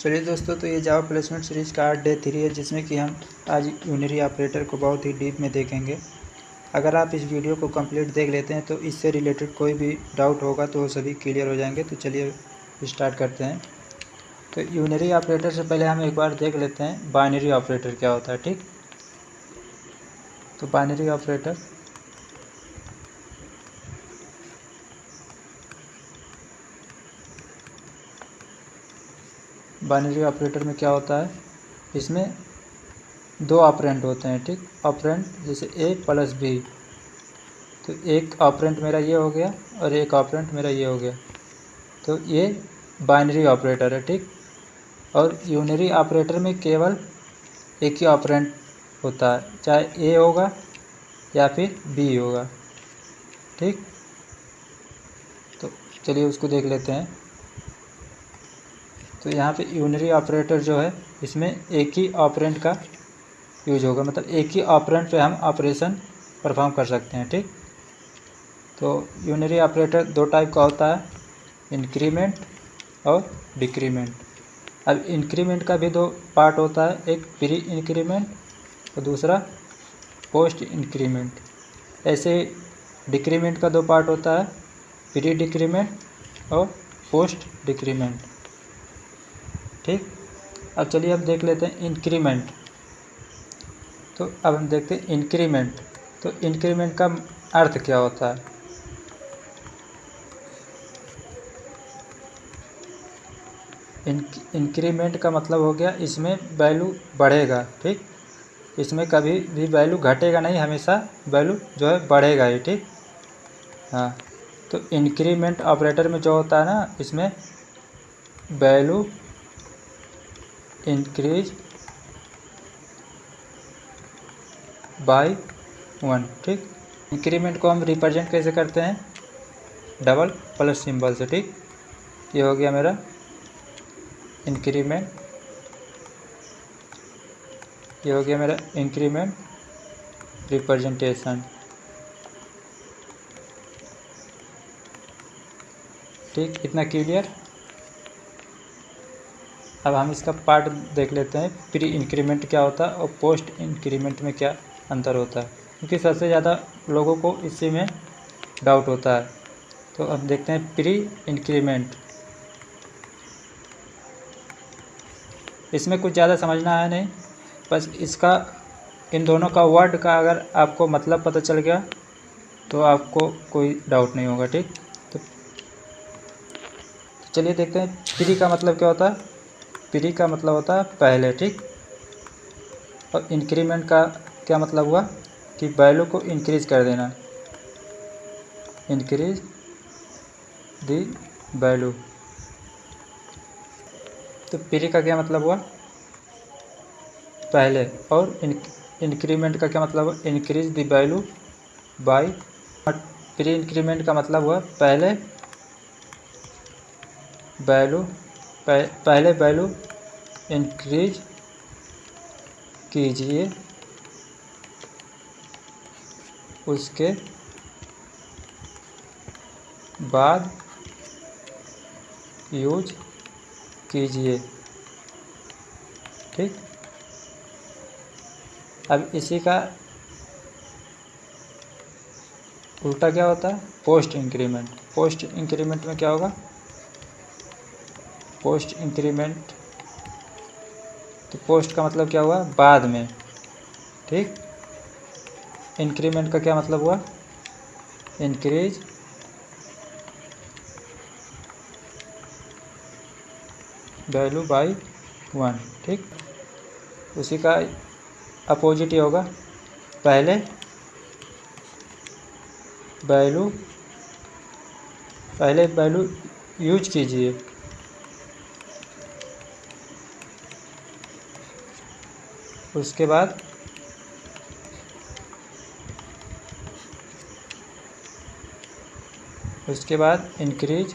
चलिए दोस्तों, तो ये जावा प्लेसमेंट सीरीज़ का आज डे 3 है, जिसमें कि हम आज यूनरी ऑपरेटर को बहुत ही डीप में देखेंगे। अगर आप इस वीडियो को कंप्लीट देख लेते हैं तो इससे रिलेटेड कोई भी डाउट होगा तो वो सभी क्लियर हो जाएंगे। तो चलिए स्टार्ट करते हैं। तो यूनरी ऑपरेटर से पहले हम एक बार देख लेते हैं बाइनरी ऑपरेटर क्या होता है। ठीक, तो बाइनरी ऑपरेटर में क्या होता है, इसमें दो ऑपरेंड होते हैं। ठीक, ऑपरेंड जैसे a प्लस b, तो एक ऑपरेंड मेरा ये हो गया और एक ऑपरेंड मेरा ये हो गया, तो ये बाइनरी ऑपरेटर है। ठीक, और यूनरी ऑपरेटर में केवल एक ही ऑपरेंड होता है, चाहे a होगा या फिर b होगा। ठीक, तो चलिए उसको देख लेते हैं। तो यहाँ पे यूनरी ऑपरेटर जो है, इसमें एक ही ऑपरेंड का यूज होगा, मतलब एक ही ऑपरेंड पे हम ऑपरेशन परफॉर्म कर सकते हैं। ठीक, तो यूनरी ऑपरेटर दो टाइप का होता है, इंक्रीमेंट और डिक्रीमेंट। अब इंक्रीमेंट का भी दो पार्ट होता है, एक प्री इंक्रीमेंट और दूसरा पोस्ट इंक्रीमेंट। ऐसे डिक्रीमेंट का दो पार्ट होता है, प्री डिक्रीमेंट और पोस्ट डिक्रीमेंट। ठीक, अब चलिए अब देख लेते हैं इंक्रीमेंट। तो अब हम देखते हैं इंक्रीमेंट। तो इंक्रीमेंट का अर्थ क्या होता है। इंक्रीमेंट का मतलब हो गया इसमें वैल्यू बढ़ेगा। ठीक, इसमें कभी भी वैल्यू घटेगा नहीं, हमेशा वैल्यू जो है बढ़ेगा ही। ठीक, हाँ, तो इंक्रीमेंट ऑपरेटर में जो होता है ना, इसमें वैल्यू इंक्रीज बाय 1। ठीक, इंक्रीमेंट को हम रिप्रेजेंट कैसे करते हैं, डबल प्लस सिंबल से। ठीक, ये हो गया मेरा इंक्रीमेंट, ये हो गया मेरा इंक्रीमेंट रिप्रेजेंटेशन। ठीक, इतना क्लियर। अब हम इसका पार्ट देख लेते हैं, प्री इंक्रीमेंट क्या होता है और पोस्ट इंक्रीमेंट में क्या अंतर होता है, क्योंकि सबसे ज़्यादा लोगों को इसी में डाउट होता है। तो अब देखते हैं प्री इंक्रीमेंट। इसमें कुछ ज़्यादा समझना है नहीं, बस इसका इन दोनों का वर्ड का अगर आपको मतलब पता चल गया तो आपको कोई डाउट नहीं होगा। ठीक, तो चलिए देखते हैं प्री का मतलब क्या होता है। प्री का मतलब होता है पहले। ठीक, और इंक्रीमेंट का क्या मतलब हुआ कि वैल्यू को इंक्रीज कर देना, इंक्रीज दी वैल्यू। तो प्री का क्या मतलब हुआ, पहले, और इंक्रीमेंट का क्या मतलब हुआ, increase the value by. Pre increment का मतलब हुआ पहले वैल्यू, पहले वैल्यू इंक्रीज कीजिए, उसके बाद यूज कीजिए। ठीक, अब इसी का उल्टा क्या होता है, पोस्ट इंक्रीमेंट। पोस्ट इंक्रीमेंट में क्या होगा, पोस्ट इंक्रीमेंट, तो पोस्ट का मतलब क्या हुआ, बाद में। ठीक, इंक्रीमेंट का क्या मतलब हुआ, इंक्रीज वैल्यू बाय 1। ठीक, उसी का अपोजिट ही होगा, पहले वैल्यू यूज कीजिए, उसके बाद इंक्रीज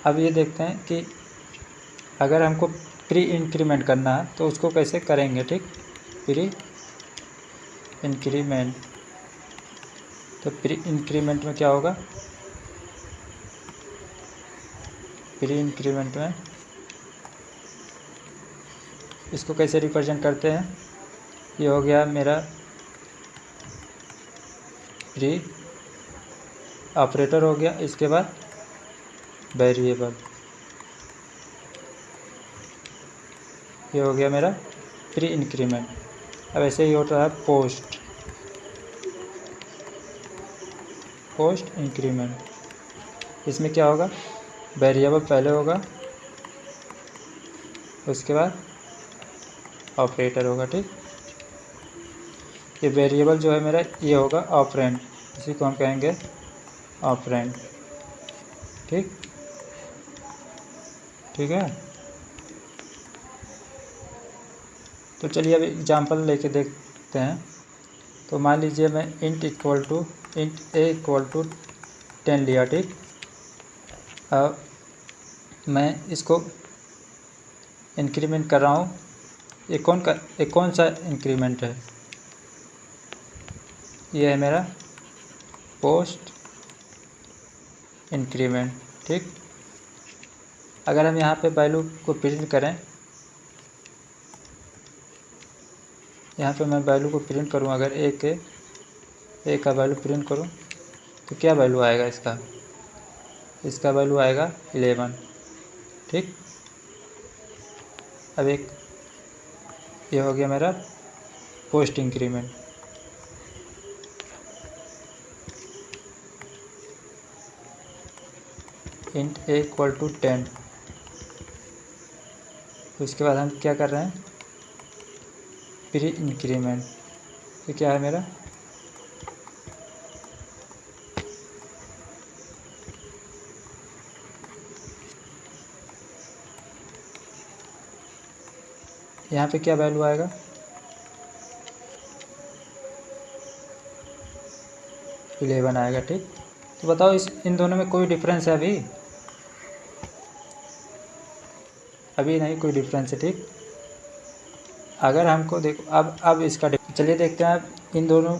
अब ये देखते हैं कि अगर हमको प्री इंक्रीमेंट करना है तो उसको कैसे करेंगे। ठीक, प्री इंक्रीमेंट, तो प्री इंक्रीमेंट में क्या होगा, प्री इंक्रीमेंट में इसको कैसे रिप्रेजेंट करते हैं, ये हो गया मेरा प्री ऑपरेटर हो गया, इसके बाद वेरिएबल, ये हो गया मेरा प्री इंक्रीमेंट। अब ऐसे ही होता है पोस्ट इंक्रीमेंट। इसमें क्या होगा, वेरिएबल पहले होगा, उसके बाद ऑपरेटर होगा। ठीक, ये वेरिएबल जो है मेरा ये होगा ऑपरेंड, इसी को हम कहेंगे ऑपरेंड। ठीक है। तो चलिए अब एग्जांपल लेके देखते हैं। तो मान लीजिए मैं इंट ए इक्वल टू 10 लिया। ठीक, अब मैं इसको इंक्रीमेंट कर रहा हूँ। ये कौन सा इंक्रीमेंट है, ये है मेरा पोस्ट इंक्रीमेंट। ठीक, अगर हम यहाँ पे वैल्यू को प्रिंट करें, यहाँ पे मैं वैल्यू को प्रिंट करूँ, अगर ए का वैल्यू प्रिंट करूँ तो क्या वैल्यू आएगा इसका वैल्यू आएगा 11। ठीक, अब ये हो गया मेरा post increment. Int a equal to 10, उसके बाद हम क्या कर रहे हैं, प्री इंक्रीमेंट। ये क्या है मेरा, यहाँ पे क्या वैल्यू आएगा, इलेवन आएगा। ठीक, तो बताओ इन दोनों में कोई डिफरेंस है अभी नहीं कोई डिफरेंस है। ठीक, अगर हमको देखो अब इसका चलिए देखते हैं अब इन दोनों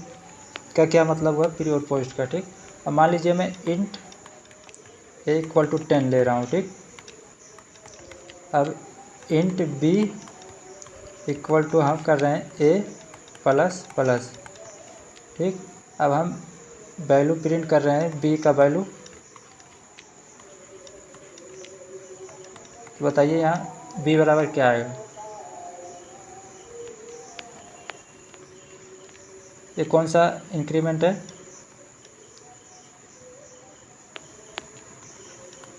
का क्या मतलब हुआ प्री और पोस्ट का। ठीक, अब मान लीजिए मैं इंट ए इक्वल टू 10 ले रहा हूँ। ठीक, अब इंट बी इक्वल टू हम कर रहे हैं ए प्लस प्लस। ठीक, अब हम वैल्यू प्रिंट कर रहे हैं बी का वैल्यू, तो बताइए यहाँ बी बराबर क्या आएगा, ये कौन सा इंक्रीमेंट है,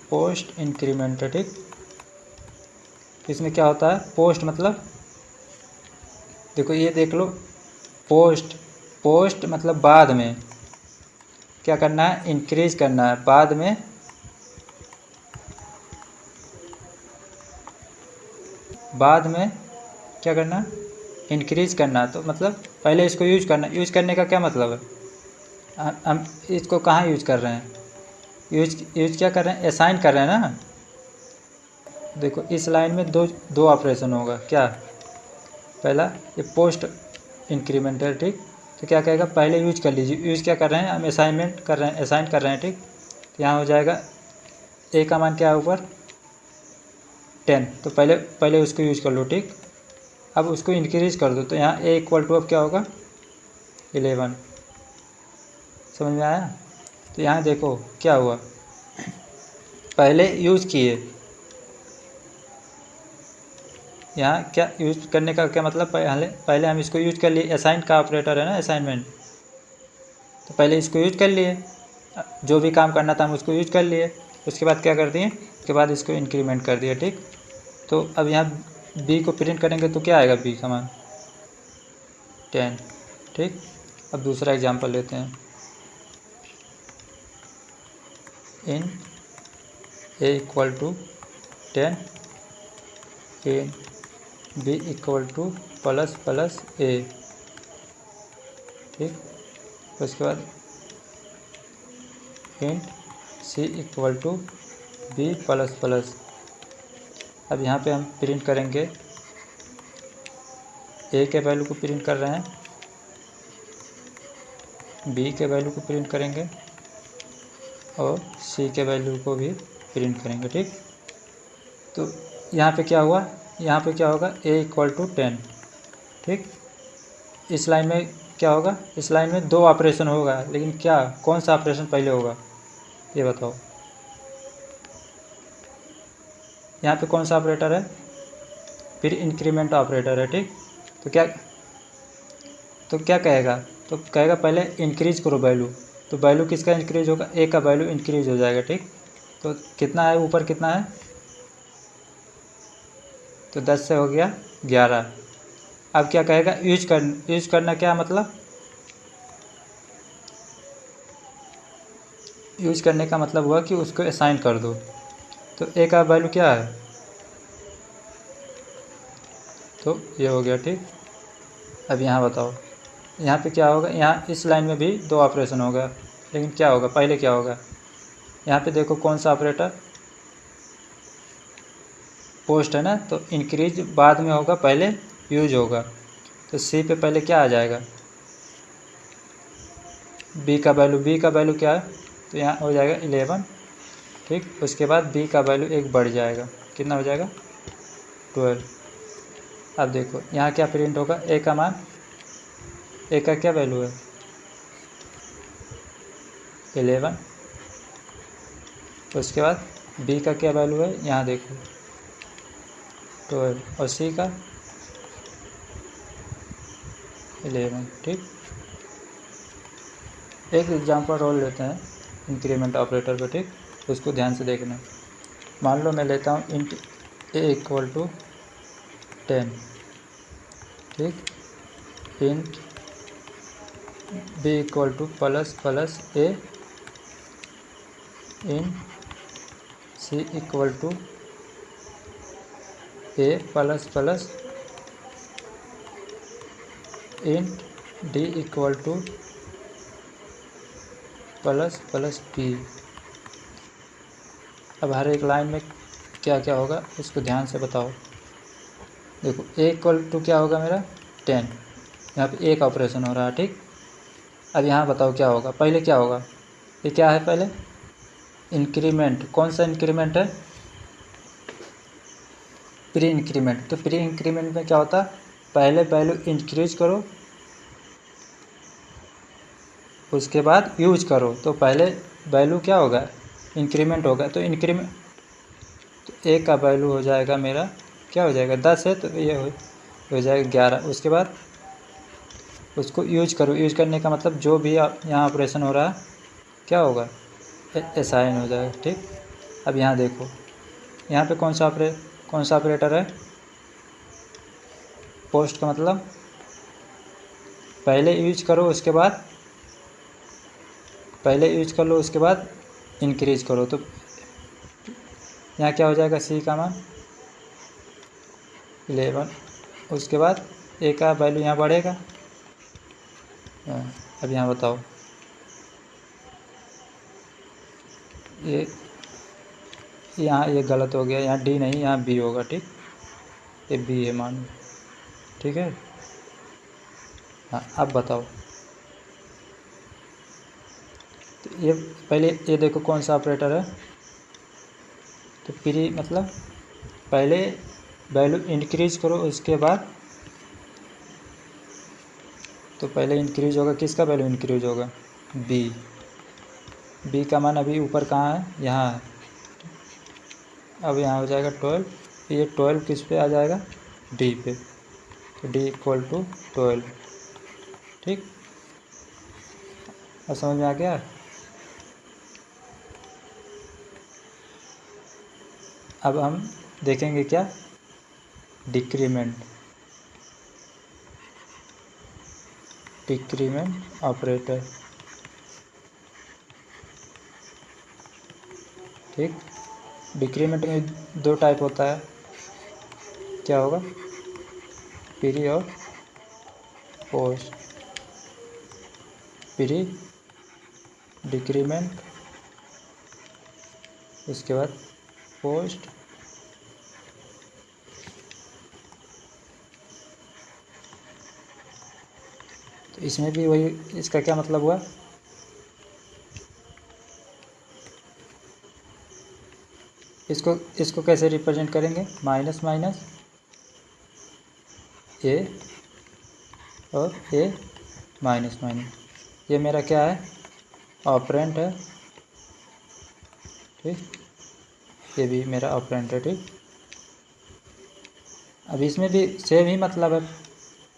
पोस्ट इंक्रीमेंट है। ठीक, इसमें क्या होता है, पोस्ट मतलब देखो ये देख लो, पोस्ट मतलब बाद में क्या करना है, इंक्रीज करना है, बाद में क्या करना है, इंक्रीज करना। तो मतलब पहले इसको यूज करने का क्या मतलब है, हम इसको कहाँ यूज कर रहे हैं, यूज क्या कर रहे हैं, असाइन कर रहे हैं ना। देखो इस लाइन में दो ऑपरेशन होगा, क्या, पहला ये पोस्ट इंक्रीमेंट है। ठीक, तो क्या कहेगा, पहले यूज कर लीजिए, यूज क्या कर रहे हैं हम, असाइन कर रहे हैं। ठीक, तो यहाँ हो जाएगा ए का मान क्या है ऊपर 10, तो पहले उसको यूज कर लो। ठीक, अब उसको इंक्रीज कर दो, तो यहाँ ए इक्वल टू अब क्या होगा 11। समझ में आया। तो यहाँ देखो क्या हुआ, पहले यूज किए, यहाँ क्या यूज करने का क्या मतलब, पहले हम इसको यूज कर लिए, असाइन का ऑपरेटर है ना, असाइनमेंट, तो पहले इसको यूज कर लिए, जो भी काम करना था हम उसको यूज कर लिए, उसके बाद क्या कर दिए, उसके बाद इसको इंक्रीमेंट कर दिया। ठीक, तो अब यहाँ बी को प्रिंट करेंगे तो क्या आएगा, बी का मान 10। ठीक, अब दूसरा एग्जांपल लेते हैं, int a equal to 10 int b equal to plus plus a. ठीक, उसके बाद int c equal to b plus plus. अब यहाँ पे हम प्रिंट करेंगे, ए के वैल्यू को प्रिंट कर रहे हैं, बी के वैल्यू को प्रिंट करेंगे और सी के वैल्यू को भी प्रिंट करेंगे। ठीक, तो यहाँ पे क्या हुआ, यहाँ पे क्या होगा, a = 10। ठीक, इस लाइन में क्या होगा, इस लाइन में 2 ऑपरेशन होगा, लेकिन क्या, कौन सा ऑपरेशन पहले होगा ये बताओ। यहाँ पे कौन सा ऑपरेटर है, फिर इंक्रीमेंट ऑपरेटर है। ठीक, तो क्या कहेगा, तो कहेगा पहले इंक्रीज करो वैल्यू, तो वैल्यू किसका इंक्रीज होगा, ए का वैल्यू इंक्रीज हो जाएगा। ठीक, तो कितना है, ऊपर कितना है, तो 10 से हो गया 11। अब क्या कहेगा, यूज करना, क्या मतलब, यूज करने का मतलब हुआ कि उसको असाइन कर दो। तो ए का वैल्यू क्या है, तो ये हो गया। ठीक, अब यहाँ बताओ, यहाँ पे क्या होगा, यहाँ इस लाइन में भी 2 ऑपरेशन होगा, लेकिन क्या होगा, पहले क्या होगा, यहाँ पे देखो कौन सा ऑपरेटर, पोस्ट है ना, तो इंक्रीज बाद में होगा, पहले यूज होगा। तो सी पे पहले क्या आ जाएगा, बी का वैल्यू क्या है, तो यहाँ हो जाएगा 11। ठीक, उसके बाद बी का वैल्यू 1 बढ़ जाएगा, कितना हो जाएगा, 12। अब देखो यहाँ क्या प्रिंट होगा, ए का मान, ए का क्या वैल्यू है, 11। उसके बाद बी का क्या वैल्यू है, यहाँ देखो 12, और सी का 11। ठीक, एक एग्जांपल रोल लेते हैं इंक्रीमेंट ऑपरेटर को। ठीक, उसको ध्यान से देखना। मान लो मैं लेता हूँ इंट ए = 10। ठीक, int b = ++ a, int c = a ++ int d = ++ b। अब हर एक लाइन में क्या क्या होगा इसको ध्यान से बताओ। देखो a = क्या होगा मेरा 10, यहाँ पे एक ऑपरेशन हो रहा है। ठीक, अब यहाँ बताओ क्या होगा, पहले क्या होगा, ये क्या है, पहले इंक्रीमेंट, कौन सा इंक्रीमेंट है, प्री इंक्रीमेंट। तो प्री इंक्रीमेंट में क्या होता, पहले वैल्यू इंक्रीज करो, उसके बाद यूज करो, तो पहले वैल्यू क्या होगा, इंक्रीमेंट होगा। तो इंक्रीमेंट, तो ए का वैल्यू हो जाएगा मेरा, क्या हो जाएगा, 10 है, तो ये हो जाएगा 11। उसके बाद उसको यूज करो, यूज करने का मतलब जो भी यहाँ ऑपरेशन हो रहा है क्या होगा, असाइन हो जाएगा। ठीक, अब यहाँ देखो, यहाँ पे कौन सा ऑपरेटर है, पोस्ट का मतलब पहले यूज करो, उसके बाद पहले यूज कर लो, उसके बाद इंक्रीज करो। तो यहाँ क्या हो जाएगा, सी का मान 11, उसके बाद ए का वैल्यू यहाँ बढ़ेगा। अब यहाँ बताओ, ये यहाँ ये गलत हो गया, यहाँ डी नहीं, यहाँ बी होगा। ठीक, ये बी है मान, ठीक है। हाँ, अब बताओ, तो ये पहले ये देखो कौन सा ऑपरेटर है, तो प्री मतलब पहले वैल्यू इंक्रीज करो, उसके बाद, तो पहले इंक्रीज होगा, किसका वैल्यू इंक्रीज होगा, बी का मान अभी ऊपर कहाँ है, यहाँ है। अब यहाँ हो जाएगा 12, ये 12 किस पे आ जाएगा, डी पे, तो डी = 12। ठीक, और समझ में आ गया। अब हम देखेंगे क्या, डिक्रीमेंट ऑपरेटर। ठीक, डिक्रीमेंट में 2 टाइप होता है, क्या होगा, प्री और पोस्ट। प्री डिक्रीमेंट, उसके बाद पोस्ट। तो इसमें भी वही, इसका क्या मतलब हुआ, इसको कैसे रिप्रेजेंट करेंगे, माइनस माइनस ए और ए माइनस माइनस, ये मेरा क्या है, ऑपरेंट है, ठीक, ये भी मेरा ऑपरेंट है, ठीक। अब इसमें भी सेम ही मतलब है,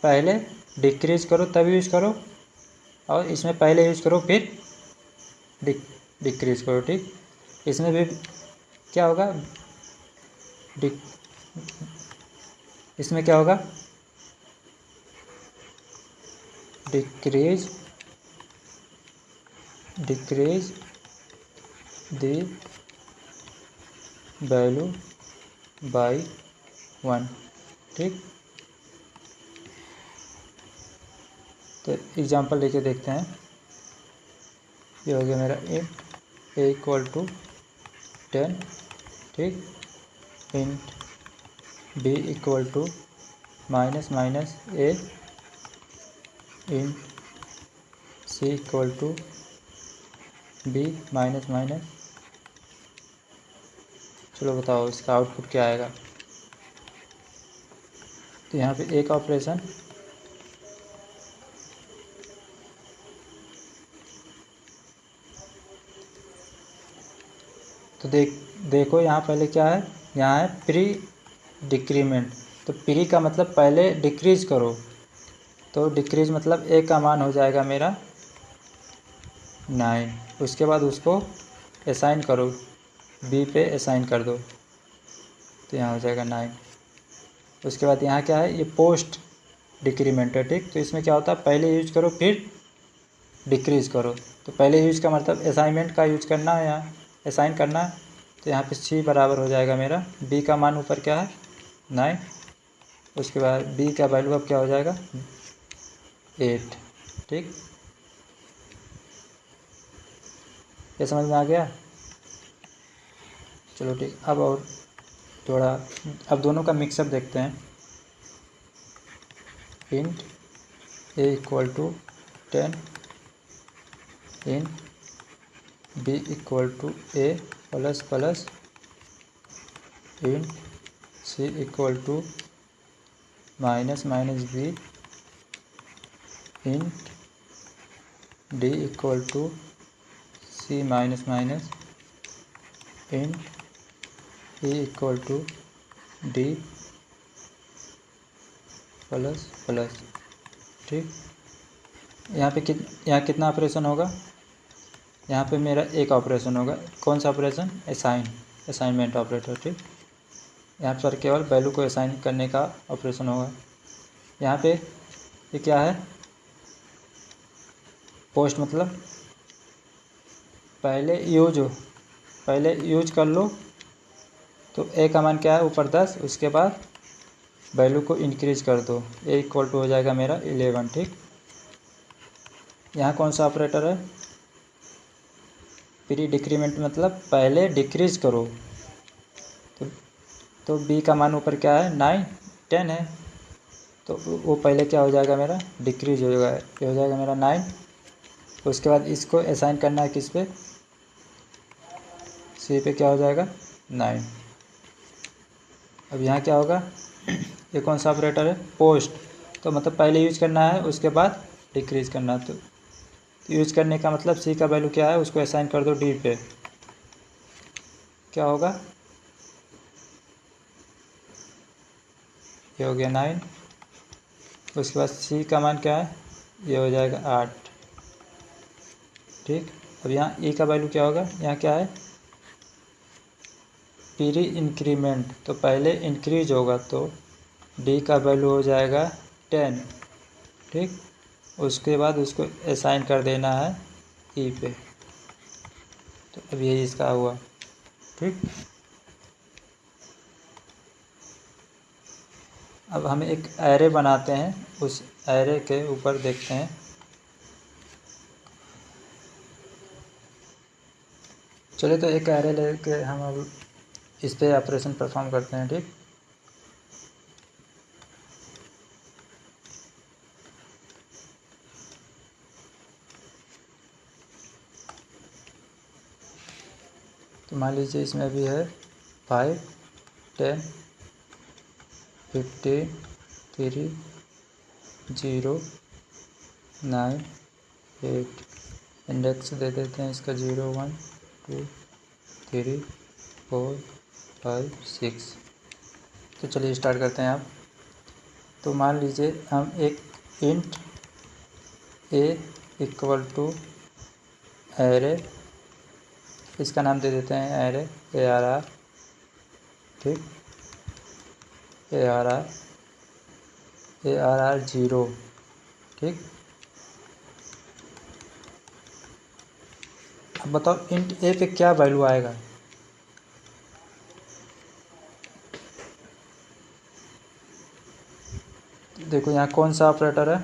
पहले डिक्रीज करो तब यूज़ करो, और इसमें पहले यूज़ करो फिर डिक्रीज करो, ठीक। इसमें भी क्या होगा, इसमें क्या होगा, डिक्रीज द वैल्यू बाय 1, ठीक। तो एग्जांपल लेके देखते हैं, ये हो गया मेरा इंट ए इक्वल टू 10, ठीक, int b equal to minus minus a, int c equal to b minus minus, चलो बताओ इसका आउटपुट क्या आएगा। तो यहाँ पे एक ऑपरेशन, तो देखो यहाँ पहले क्या है, यहाँ है प्री डिक्रीमेंट, तो प्री का मतलब पहले डिक्रीज करो, तो डिक्रीज मतलब ए का मान हो जाएगा मेरा 9, उसके बाद उसको असाइन करो, बी पे असाइन कर दो, तो यहाँ हो जाएगा 9। उसके बाद यहाँ क्या है, ये पोस्ट डिक्रीमेंट है, ठीक। तो इसमें क्या होता है, पहले यूज करो फिर डिक्रीज करो, तो पहले यूज का मतलब असाइनमेंट का यूज करना है, यहाँ असाइन करना है, तो यहाँ पे सी बराबर हो जाएगा मेरा, बी का मान ऊपर क्या है 9, उसके बाद बी का वैल्यू अब क्या हो जाएगा 8, ठीक। ये समझ में आ गया, चलो ठीक। अब और थोड़ा, अब दोनों का मिक्सअप देखते हैं, int a equal to 10, int b equal to a plus plus, int c equal to minus minus b, int d equal to c minus minus, int e equal to d plus plus, ठीक। यहाँ कितना operation होगा, यहाँ पे मेरा एक operation होगा, कौन सा ऑपरेशन, असाइनमेंट ऑपरेटर, ठीक। यहाँ पर केवल वैल्यू को असाइन करने का ऑपरेशन होगा। यहाँ पे ये क्या है, पोस्ट मतलब पहले यूज कर लो, तो ए का मान क्या है ऊपर 10, उसके बाद वैल्यू को इंक्रीज कर दो, ए इक्वल टू हो जाएगा मेरा 11, ठीक। यहाँ कौन सा ऑपरेटर है, प्री डिक्रीमेंट मतलब पहले डिक्रीज करो, तो बी का मान ऊपर क्या है 9 10 है, तो वो पहले क्या हो जाएगा मेरा डिक्रीज हो जाएगा, ये हो जाएगा मेरा 9। उसके बाद इसको असाइन करना है किस पे, सी पे, क्या हो जाएगा 9। अब यहाँ क्या होगा, ये कौन सा ऑपरेटर है, पोस्ट, तो मतलब पहले यूज करना है उसके बाद डिक्रीज करना है, तो यूज करने का मतलब सी का वैल्यू क्या है उसको असाइन कर दो डी पे, क्या होगा, ये हो गया 9। उसके बाद सी का मान क्या है, ये हो जाएगा 8, ठीक। अब यहाँ ई का वैल्यू क्या होगा, यहाँ क्या है प्री इंक्रीमेंट, तो पहले इंक्रीज होगा, तो डी का वैल्यू हो जाएगा 10, ठीक। उसके बाद उसको असाइन कर देना है ई पे, तो अब यही इसका हुआ, ठीक। अब हम एक एरे बनाते हैं, उस एरे के ऊपर देखते हैं, चलिए तो एक एरे लेके हम अब इस पे ऑपरेशन परफॉर्म करते हैं, ठीक। तो मान लीजिए इसमें भी है 5, 10, 15, 3, 0, 9, 8। इंडेक्स दे देते हैं इसका 0, 1, 2, 3, 4, 5, 6। तो चलिए स्टार्ट करते हैं आप। तो मान लीजिए हम एक int a equal to array, इसका नाम दे देते हैं एरे ARR, ठीक, ARR 0, ठीक। अब बताओ इंट ए पे क्या वैल्यू आएगा। देखो यहाँ कौन सा ऑपरेटर है,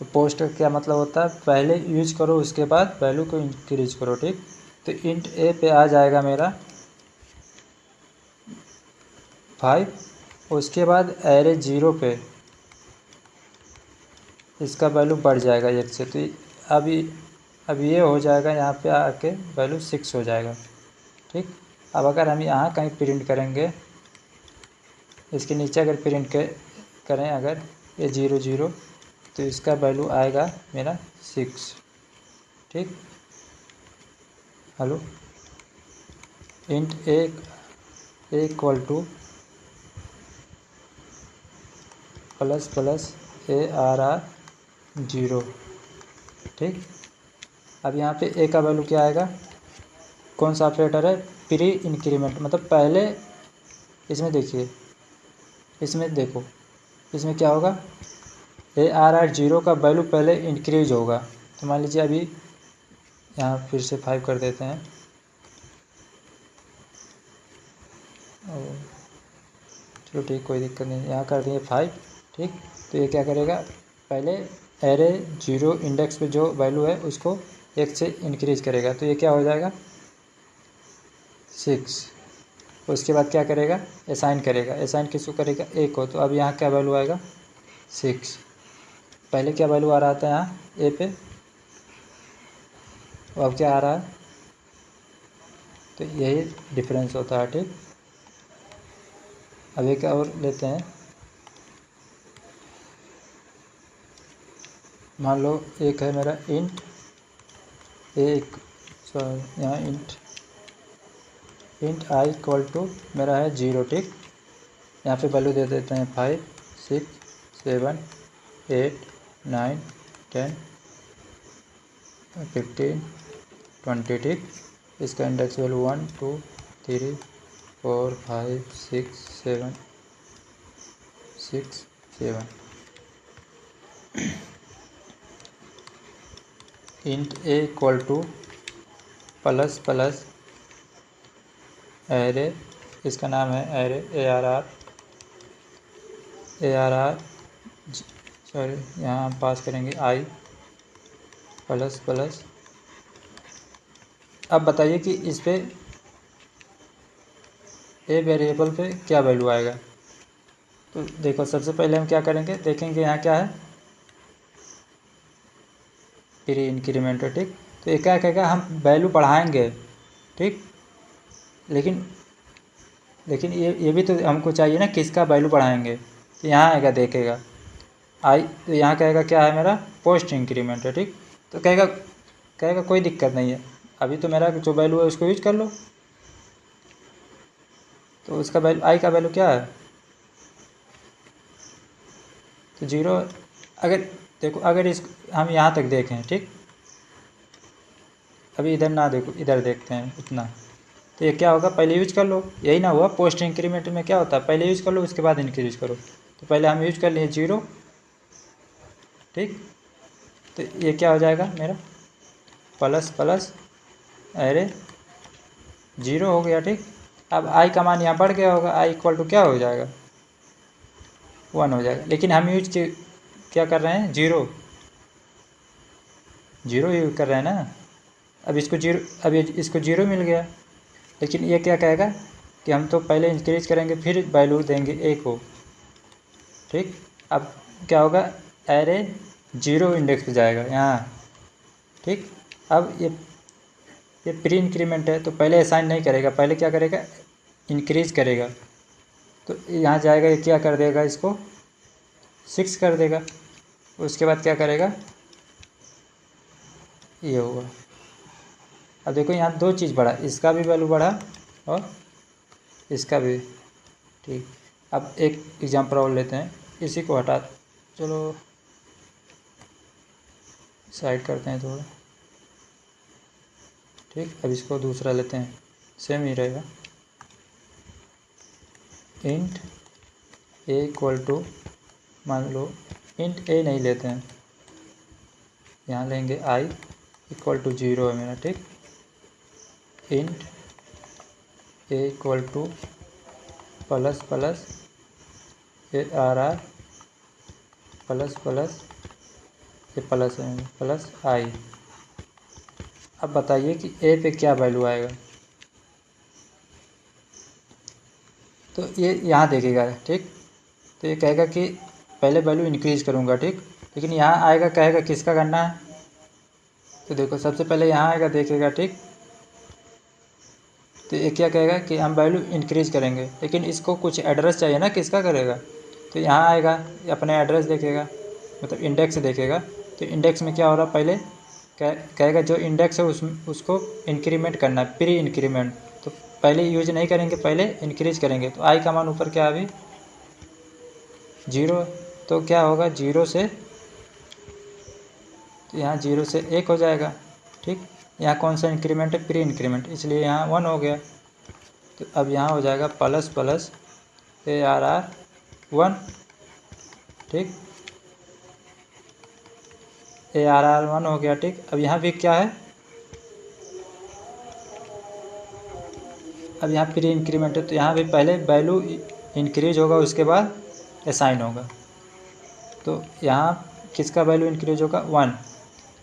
तो पोस्ट का क्या मतलब होता है, पहले यूज करो उसके बाद वैल्यू को इंक्रीज करो, ठीक। तो इंट ए पे आ जाएगा मेरा 5, उसके बाद एरे 0 पे इसका वैल्यू बढ़ जाएगा 1 से, तो अब ये हो जाएगा, यहाँ पे आके वैल्यू 6 हो जाएगा, ठीक। अब अगर हम यहाँ कहीं प्रिंट करेंगे, इसके नीचे अगर प्रिंट करें अगर ये 0, 0, तो इसका वैल्यू आएगा मेरा 6, ठीक। Hello, int a equal to plus ARR 0, ठीक। अब यहाँ पे ए का वैल्यू क्या आएगा, कौन सा ऑपरेटर है, प्री इंक्रीमेंट, मतलब पहले इसमें देखिए, इसमें देखो, इसमें क्या होगा, ARR 0 का वैल्यू पहले इंक्रीज होगा। तो मान लीजिए अभी यहाँ फिर से 5 कर देते हैं, चलो ठीक, कोई दिक्कत नहीं, यहाँ कर दिए 5, ठीक। तो ये क्या करेगा, पहले एरे 0 इंडेक्स पे जो वैल्यू है उसको 1 से इंक्रीज करेगा, तो ये क्या हो जाएगा 6। उसके बाद क्या करेगा, असाइन करेगा, असाइन किसको करेगा, ए को। तो अब यहाँ क्या वैल्यू आएगा 6, पहले क्या वैल्यू आ रहा था यहाँ ए पे, अब क्या आ रहा है, तो यही डिफरेंस होता है, ठीक। अब एक और लेते हैं, मान लो एक है मेरा इंट एक, सॉरी यहाँ इंट आई इक्वल टू मेरा है 0, ठीक। यहाँ पे वैल्यू दे देते हैं 5, 6, 7, 8, 9, 10, 15, 20, ठीक। इसका index value 1, 2, 3, 4, 5, 6, 7। Int a equal to plus array, इसका नाम है एरे ARR, सॉरी यहाँ हम पास करेंगे आई प्लस। अब बताइए कि इस पे ए वेरिएबल पे क्या वैल्यू आएगा। तो देखो सबसे पहले हम क्या करेंगे, देखेंगे यहाँ क्या है, प्री इंक्रीमेंटर, ठीक। तो ये क्या कहेगा, हम वैल्यू बढ़ाएंगे, ठीक। लेकिन ये भी तो हमको चाहिए ना, किसका वैल्यू बढ़ाएंगे। तो यहाँ आएगा देखेगा आई, तो यहाँ कहेगा क्या है मेरा पोस्ट इंक्रीमेंट है, ठीक। तो कहेगा कोई दिक्कत नहीं है, अभी तो मेरा जो वैल्यू है उसको यूज कर लो। तो उसका वैल्यू आई का वैल्यू क्या है, तो 0। अगर देखो, अगर इस हम यहाँ तक देखें, ठीक, अभी इधर ना देखो, इधर देखते हैं इतना। तो ये क्या होगा, पहले यूज कर लो, यही ना हुआ, पोस्ट इंक्रीमेंट में क्या होता है, पहले यूज कर लो उसके बाद इंक्रीज करो। तो पहले हम यूज कर लिए 0, ठीक। तो ये क्या हो जाएगा मेरा प्लस एरे 0 हो गया, ठीक। अब आई का मान यहाँ बढ़ गया होगा, आई इक्वल टू क्या हो जाएगा 1 हो जाएगा। लेकिन हम यूज क्या कर रहे हैं, 0 यूज कर रहे हैं ना। अब इसको 0 मिल गया, लेकिन ये क्या कहेगा कि हम तो पहले इंक्रीज करेंगे फिर वैल्यू देंगे ए को, ठीक। अब क्या होगा, एरे 0 इंडेक्स पे जाएगा यहाँ, ठीक। अब ये प्री इंक्रीमेंट है तो पहले असाइन नहीं करेगा, पहले क्या करेगा, इंक्रीज करेगा। तो यहाँ जाएगा, ये क्या कर देगा, इसको 6 कर देगा। उसके बाद क्या करेगा, ये होगा। अब देखो यहाँ दो चीज़ बढ़ा, इसका भी वैल्यू बढ़ा और इसका भी। ठीक, अब एक एग्जाम्पल और लेते हैं, इसी को हटा, चलो साइड करते हैं थोड़ा। ठीक, अब इसको दूसरा लेते हैं, सेम ही रहेगा। इंट ए इक्वल टू, मान लो इंट ए नहीं लेते हैं, यहाँ लेंगे आई इक्वल टू 0 है मेरा। ठीक, int a equal to plus plus a r r plus plus, ये प्लस है, प्लस आई। अब बताइए कि ए पे क्या वैल्यू आएगा। तो ये यहाँ देखेगा। ठीक, तो ये कहेगा कि पहले वैल्यू इंक्रीज करूँगा। ठीक, लेकिन यहाँ आएगा, कहेगा किसका करना है। तो देखो सबसे पहले यहाँ आएगा, देखेगा। ठीक, तो ये क्या कहेगा कि हम वैल्यू इंक्रीज करेंगे, लेकिन इसको कुछ एड्रेस चाहिए ना, किसका करेगा। तो यहाँ आएगा, अपने एड्रेस देखेगा, मतलब इंडेक्स देखेगा। तो इंडेक्स में क्या हो रहा, पहले कहेगा जो इंडेक्स है उसको इंक्रीमेंट करना है, प्री इंक्रीमेंट। तो पहले यूज नहीं करेंगे, पहले इंक्रीज करेंगे। तो आई का मान ऊपर क्या अभी 0, तो क्या होगा 0 से, तो यहाँ 0 से 1 हो जाएगा। ठीक, यहाँ कौन सा इंक्रीमेंट है, प्री इंक्रीमेंट, इसलिए यहाँ 1 हो गया। तो अब यहाँ हो जाएगा plus plus a r r 1। ठीक, ए आर आर 1 हो गया। ठीक, अब यहाँ भी क्या है, अब यहाँ प्री इंक्रीमेंट है, तो यहाँ भी पहले वैल्यू इंक्रीज होगा, उसके बाद असाइन होगा। तो यहाँ किसका वैल्यू इंक्रीज होगा, 1।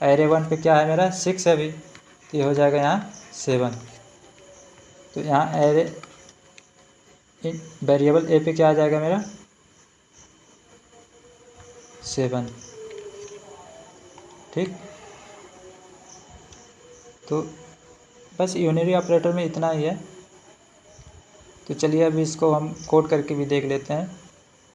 एरे 1 पे क्या है मेरा 6 है अभी, तो ये हो जाएगा यहाँ 7। तो यहाँ एरे वेरिएबल ए पे क्या आ जाएगा मेरा 7। ठीक, तो बस यूनिरी ऑपरेटर में इतना ही है। तो चलिए अभी इसको हम कोड करके भी देख लेते हैं।